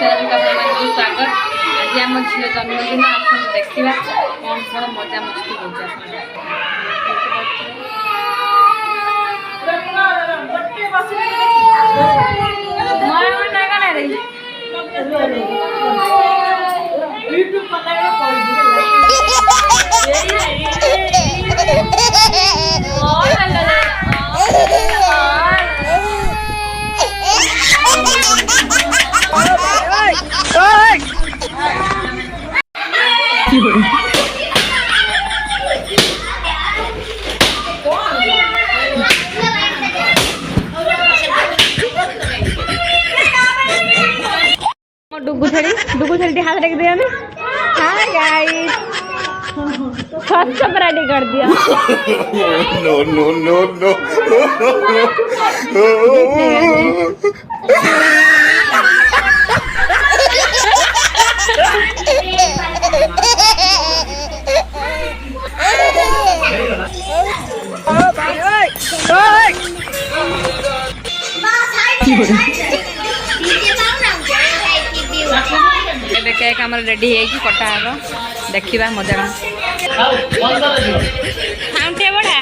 स्वागत आज आम झील जन्मदिन आस देखा कौन कौन मजा मस्ती हो डुगू छड़ी हाथ रख दिया ना। हाय गाइस सब रेडी कर दिया। No no no no cake आम रेडी कटा हम देखा मजा खाऊटे बड़ा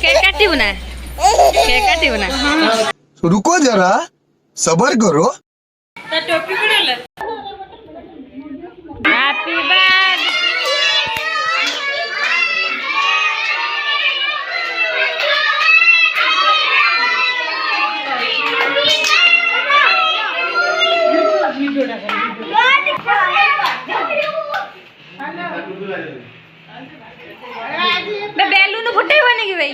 केक काटू ना केक काटू ना। रुको जरा सबर करो। टोपी पड़ेला हैप्पी बर्थडे बेलून फुटे कि भाई